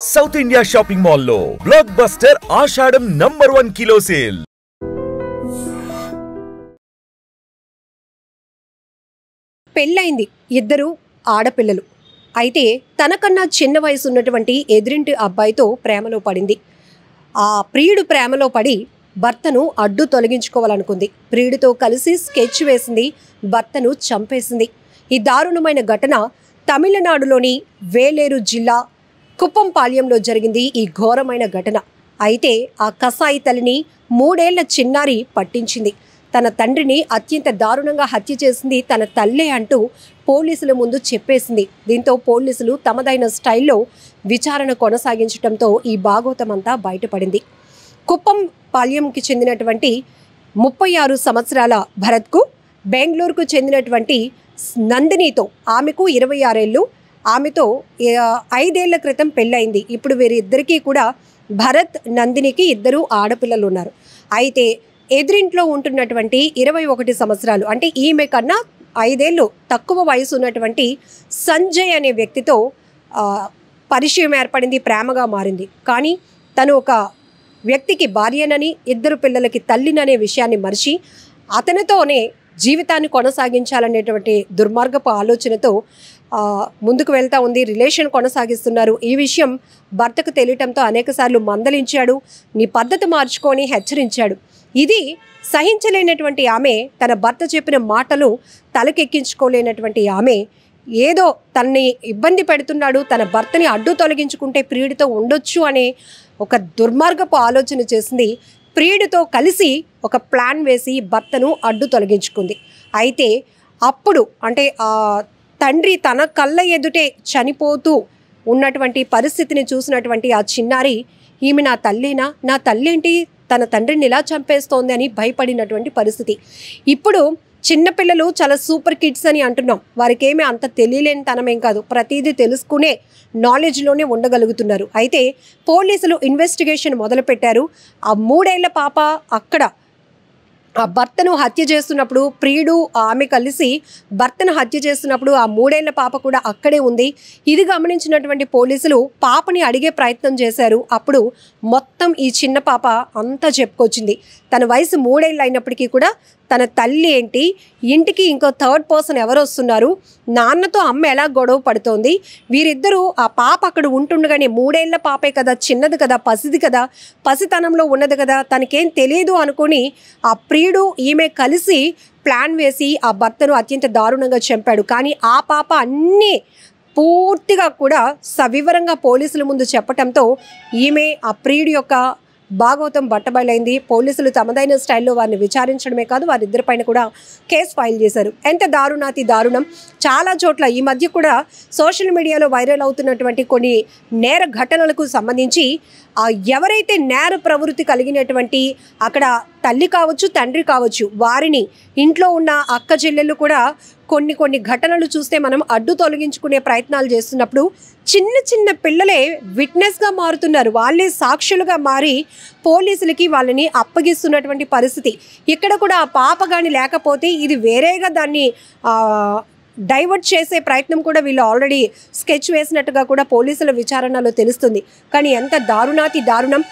South India shopping mall లో block buster ఆషాఢం #1 kilo sale. పెళ్ళైంది, ఇద్దరు ఆడపిల్లలు. అయితే తనకన్నా చిన్న వయసు ఉన్నటువంటి ఎదురింటి అబ్బాయితో ప్రేమలో పడింది. ఆ ప్రియుడు ప్రేమలో పడి భర్తను అడ్డు తొలగించుకోవాలనుకుంది. ప్రియుడితో కలిసి స్కెచ్ వేసింది, భర్తను చంపేసింది. ఈ దారుణమైన ఘటన తమిళనాడులోని వేలేరు జిల్లా కుప్పంపాళ్యంలో జరిగింది. ఈ ఘోరమైన ఘటన. అయితే ఆ కసాయి తల్లిని 3 ఏళ్ల చిన్నారి పట్టించింది. తన తండ్రిని అత్యంత దారుణంగా హత్య చేసింది తన తల్లే అంటూ పోలీసుల ముందు చెప్పేసింది. దీంతో పోలీసులు తమదైన స్టైల్లో విచారణ కొనసాగించడంతో ఈ భాగోతమంతా బయటపడింది. కుప్పంపాళ్యంకి చెందినటువంటి 36 సంవత్సరాల భరత్కు, బెంగళూరుకు చెందినటువంటి నందినితో, ఆమెకు 26 ఏళ్ళు, ఆమెతో 5 ఏళ్ల క్రితం పెళ్ళయింది. ఇప్పుడు వీరిద్దరికీ కూడా భరత్, నందినికి 2 ఆడపిల్లలు ఉన్నారు. అయితే ఎదురింట్లో ఉంటున్నటువంటి 21 సంవత్సరాలు, అంటే ఈమె కన్నా 5 ఏళ్ళు తక్కువ వయసు ఉన్నటువంటి సంజయ్ అనే వ్యక్తితో పరిచయం ఏర్పడింది, ప్రేమగా మారింది. కానీ తను ఒక వ్యక్తికి భార్యనని, 2 పిల్లలకి తల్లిననే విషయాన్ని మరిచి అతనితోనే జీవితాన్ని కొనసాగించాలనేటువంటి దుర్మార్గపు ఆలోచనతో ముందుకు వెళ్తూ ఉంది. రిలేషన్ కొనసాగిస్తున్నారు. ఈ విషయం భర్తకు తెలియటంతో అనేకసార్లు మందలించాడు, నీ పద్ధతి మార్చుకొని హెచ్చరించాడు. ఇది సహించలేనటువంటి ఆమె, తన భర్త చెప్పిన మాటలు తలకెక్కించుకోలేనటువంటి ఆమె, ఏదో తనని ఇబ్బంది పెడుతున్నాడు, తన భర్తని అడ్డు తొలగించుకుంటే ప్రియుడితో ఉండొచ్చు అనే ఒక దుర్మార్గపు ఆలోచన చేసింది. ప్రియుడితో కలిసి ఒక ప్లాన్ వేసి భర్తను అడ్డు తొలగించుకుంది. అయితే అప్పుడు అంటే తండ్రి తన కళ్ళ ఎదుటే చనిపోతూ ఉన్నటువంటి పరిస్థితిని చూసినటువంటి ఆ చిన్నారి, ఈమె నా తల్లేనా, నా తల్లేంటి తన తండ్రిని ఇలా చంపేస్తోంది అని భయపడినటువంటి పరిస్థితి. ఇప్పుడు చిన్నపిల్లలు చాలా సూపర్ కిడ్స్ అని అంటున్నాం. వారికి ఏమీ అంత తెలియలేని తనమేం కాదు, ప్రతిదీ తెలుసుకునే నాలెడ్జ్లోనే ఉండగలుగుతున్నారు. అయితే పోలీసులు ఇన్వెస్టిగేషన్ మొదలుపెట్టారు. ఆ 3 ఏళ్ల పాప అక్కడ ఆ భర్తను హత్య చేస్తున్నప్పుడు, ప్రియుడు ఆమె కలిసి భర్తను హత్య చేస్తున్నప్పుడు ఆ 3 ఏళ్ల పాప కూడా అక్కడే ఉంది. ఇది గమనించినటువంటి పోలీసులు పాపని అడిగే ప్రయత్నం చేశారు. అప్పుడు మొత్తం ఈ చిన్న పాప అంతా చెప్పుకొచ్చింది. తన వయసు 3 ఏళ్ళు అయినప్పటికీ కూడా తన తల్లి ఏంటి, ఇంటికి ఇంకో 3rd పర్సన్ ఎవరు వస్తున్నారు, నాన్నతో అమ్మ ఎలా గొడవ పడుతోంది, వీరిద్దరూ ఆ పాప అక్కడ ఉంటుండగానే 3 ఏళ్ల పాపే కదా, చిన్నది కదా, పసిది కదా, పసితనంలో ఉన్నది కదా, తనకేం తెలియదు అనుకుని ఆ ప్రియుడు ఈమె కలిసి ప్లాన్ వేసి ఆ భర్తను అత్యంత దారుణంగా చంపాడు. కానీ ఆ పాప అన్నీ పూర్తిగా కూడా సవివరంగా పోలీసుల ముందు చెప్పటంతో ఈమె ఆ ప్రియుడి యొక్క భాగవతం బట్టబయలైంది. పోలీసులు తమదైన స్టైల్లో వారిని విచారించడమే కాదు, వారిద్దరిపైన కూడా కేసు ఫైల్ చేశారు. ఎంత దారుణాతి దారుణం. చాలా చోట్ల ఈ మధ్య కూడా సోషల్ మీడియాలో వైరల్ అవుతున్నటువంటి కొన్ని నేర ఘటనలకు సంబంధించి ఎవరైతే నేర ప్రవృత్తి కలిగినటువంటి అక్కడ తల్లి కావచ్చు, తండ్రి కావచ్చు, వారిని, ఇంట్లో ఉన్న అక్క చెల్లెళ్ళు కూడా కొన్ని ఘటనలు చూస్తే మనం అడ్డు తొలగించుకునే ప్రయత్నాలు చేస్తున్నప్పుడు చిన్న చిన్న పిల్లలే విట్నెస్గా మారుతున్నారు. వాళ్ళే సాక్షులుగా మారి పోలీసులకి వాళ్ళని అప్పగిస్తున్నటువంటి పరిస్థితి. ఇక్కడ కూడా ఆ పాప కానీ లేకపోతే ఇది వేరేగా దాన్ని డైవర్ట్ చేసే ప్రయత్నం కూడా వీళ్ళు ఆల్రెడీ స్కెచ్ వేసినట్టుగా కూడా పోలీసుల విచారణలో తెలుస్తుంది. కానీ ఎంత దారుణాతి దారుణం.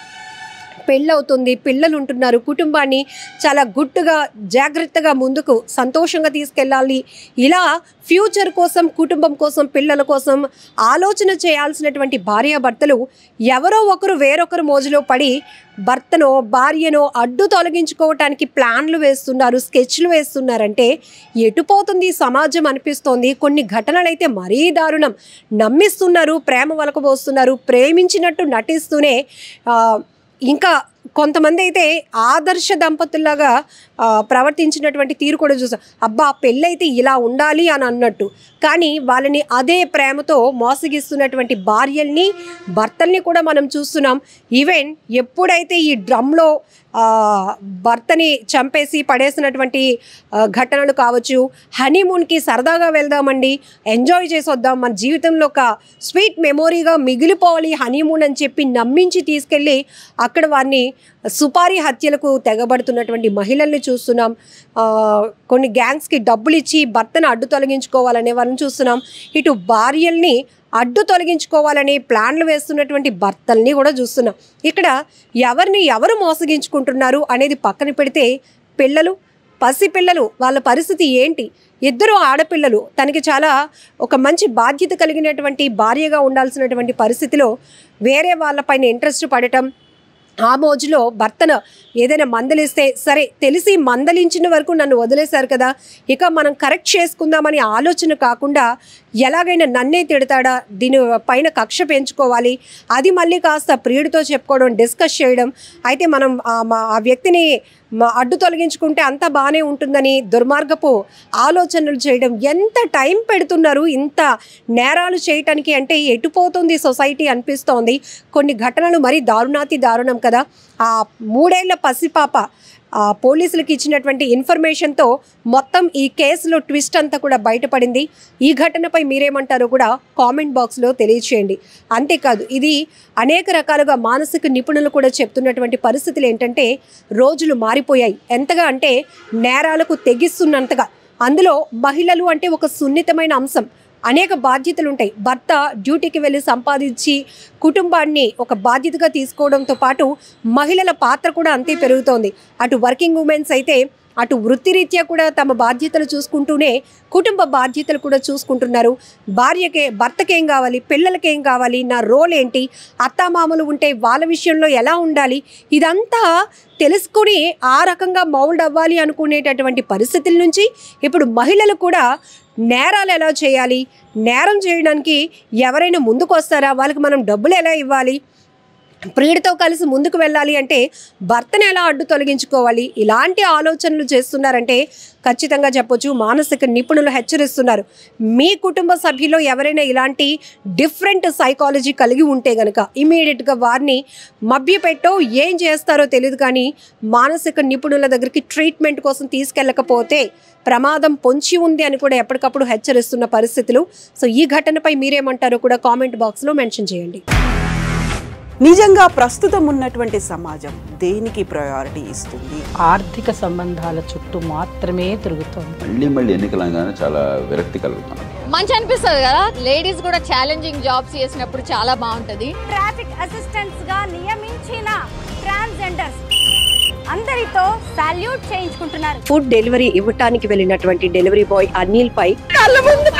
పెళ్ళవుతుంది, పిల్లలు ఉంటున్నారు, కుటుంబాన్ని చాలా గుట్టుగా జాగ్రత్తగా ముందుకు సంతోషంగా తీసుకెళ్ళాలి. ఇలా ఫ్యూచర్ కోసం, కుటుంబం కోసం, పిల్లల కోసం ఆలోచన చేయాల్సినటువంటి భార్యాభర్తలు ఎవరో ఒకరు వేరొకరు మోజులో పడి భర్తనో భార్యనో అడ్డు తొలగించుకోవటానికి ప్లాన్లు వేస్తున్నారు, స్కెచ్లు వేస్తున్నారంటే ఎటుపోతుంది సమాజం అనిపిస్తోంది. కొన్ని ఘటనలు అయితే మరీ దారుణం. నమ్మిస్తున్నారు, ప్రేమ వలకబోస్తున్నారు, ప్రేమించినట్టు నటిస్తూనే ఇంకా కొంతమంది అయితే ఆదర్శ దంపతుల్లాగా ప్రవర్తించినటువంటి తీరు కూడా చూసాం. అబ్బా పెళ్ళైతే ఇలా ఉండాలి అని అన్నట్టు. కానీ వాళ్ళని అదే ప్రేమతో మోసగిస్తున్నటువంటి భార్యల్ని, భర్తల్ని కూడా మనం చూస్తున్నాం. ఈవెన్ ఎప్పుడైతే ఈ డ్రమ్లో భర్తని చంపేసి పడేసినటువంటి ఘటనలు కావచ్చు, హనీమూన్కి సరదాగా వెళ్దామండి, ఎంజాయ్ చేసి వద్దాం, మన జీవితంలో ఒక స్వీట్ మెమొరీగా మిగిలిపోవాలి హనీమూన్ అని చెప్పి నమ్మించి తీసుకెళ్ళి అక్కడ వారిని సుపారీ హత్యలకు తెగబడుతున్నటువంటి మహిళల్ని చూస్తున్నాం. కొన్ని గ్యాంగ్స్కి డబ్బులు ఇచ్చి భర్తను అడ్డు తొలగించుకోవాలనే వాళ్ళని చూస్తున్నాం. ఇటు భార్యల్ని అడ్డు తొలగించుకోవాలని ప్లాన్లు వేస్తున్నటువంటి భర్తల్ని కూడా చూస్తున్నాం. ఇక్కడ ఎవరు మోసగించుకుంటున్నారు అనేది పక్కన పెడితే పసిపిల్లలు వాళ్ళ పరిస్థితి ఏంటి? ఇద్దరు ఆడపిల్లలు, తనకి చాలా ఒక మంచి బాధ్యత కలిగినటువంటి భార్యగా ఉండాల్సినటువంటి పరిస్థితిలో వేరే వాళ్ళపైన ఇంట్రెస్ట్ పడటం, ఆ మోజులో భర్తను ఏదైనా మందలిస్తే సరే తెలిసి మందలించిన వరకు నన్ను వదిలేశారు కదా, ఇక మనం కరెక్ట్ చేసుకుందామని ఆలోచన కాకుండా ఎలాగైనా నన్నే తిడతాడా, దీని పైన కక్ష పెంచుకోవాలి, అది మళ్ళీ కాస్త ప్రియుడితో చెప్పుకోవడం, డిస్కస్ చేయడం, అయితే మనం ఆ వ్యక్తిని అడ్డు తొలగించుకుంటే అంతా బాగానే ఉంటుందని దుర్మార్గపు ఆలోచనలు చేయడం. ఎంత టైం పెడుతున్నారు ఇంత నేరాలు చేయటానికి అంటే ఎటుపోతుంది సొసైటీ అనిపిస్తోంది. కొన్ని ఘటనలు మరీ దారుణం కదా. ఆ 3 ఏళ్ల పసిపాప పోలీసులకు ఇచ్చినటువంటి ఇన్ఫర్మేషన్తో మొత్తం ఈ కేసులో ట్విస్ట్ అంతా కూడా బయటపడింది. ఈ ఘటనపై మీరేమంటారో కూడా కామెంట్ బాక్స్లో తెలియచేయండి. అంతేకాదు, ఇది అనేక రకాలుగా మానసిక నిపుణులు కూడా చెప్తున్నటువంటి పరిస్థితులు ఏంటంటే రోజులు మారిపోయాయి. ఎంతగా అంటే నేరాలకు తెగిస్తున్నంతగా. అందులో మహిళలు అంటే ఒక సున్నితమైన అంశం, అనేక బాధ్యతలు ఉంటాయి. భర్త డ్యూటీకి వెళ్ళి సంపాదించి కుటుంబాన్ని ఒక బాధ్యతగా తీసుకోవడంతో పాటు మహిళల పాత్ర కూడా అంతే పెరుగుతోంది. అటు వర్కింగ్ ఉమెన్స్ అయితే అటు వృత్తిరీత్యా కూడా తమ బాధ్యతలు చూసుకుంటూనే కుటుంబ బాధ్యతలు కూడా చూసుకుంటున్నారు. భర్తకేం కావాలి, పిల్లలకేం కావాలి, నా రోల్ ఏంటి, అత్తామామలు ఉంటే వాళ్ళ విషయంలో ఎలా ఉండాలి, ఇదంతా తెలుసుకుని ఆ రకంగా మౌల్డ్ అవ్వాలి అనుకునేటటువంటి పరిస్థితుల నుంచి ఇప్పుడు మహిళలు కూడా నేరాలు ఎలా చేయాలి, నేరం చేయడానికి ఎవరైనా ముందుకు వస్తారా, వాళ్ళకి మనం డబ్బులు ఎలా ఇవ్వాలి, ప్రియుడితో కలిసి ముందుకు వెళ్ళాలి అంటే భర్తను ఎలా అడ్డు తొలగించుకోవాలి, ఇలాంటి ఆలోచనలు చేస్తున్నారంటే ఖచ్చితంగా చెప్పొచ్చు మానసిక నిపుణులు హెచ్చరిస్తున్నారు. మీ కుటుంబ సభ్యుల్లో ఎవరైనా ఇలాంటి డిఫరెంట్ సైకాలజీ కలిగి ఉంటే గనక ఇమీడియట్గా వారిని మభ్యపెట్టో ఏం చేస్తారో తెలియదు, కానీ మానసిక నిపుణుల దగ్గరికి ట్రీట్మెంట్ కోసం తీసుకెళ్ళకపోతే ప్రమాదం పొంచి ఉంది అని కూడా ఎప్పటికప్పుడు హెచ్చరిస్తున్న పరిస్థితులు. సో ఈ ఘటనపై మీరేమంటారో కూడా కామెంట్ బాక్స్లో మెన్షన్ చేయండి. నిజంగా ప్రస్తుతం ఉన్నటువంటి సమాజం దేనికి ప్రయారిటీ ఇస్తుంది? ఆర్థిక సంబంధాల చుట్టూ మాత్రమే తిరుగుతుంది. మళ్ళీ ఎన్నికలంగానే చాలా విరక్తి కలుగుతాను. మంచి అనిపిస్తుంది కదా, లేడీస్ కూడా ఛాలెంజింగ్ జాబ్స్ చేసినప్పుడు చాలా బాగుంటది. ట్రాఫిక్ అసిస్టెంట్స్ గా నియమించిన ట్రాన్స్జెండర్స్ అందరితో సాల్యూట్ చేయించుకుంటున్నారు. ఫుడ్ డెలివరీ ఇవ్వటానికి వెళ్ళినటువంటి డెలివరీ బాయ్ అనిల్ పై కళ్ళ ముందు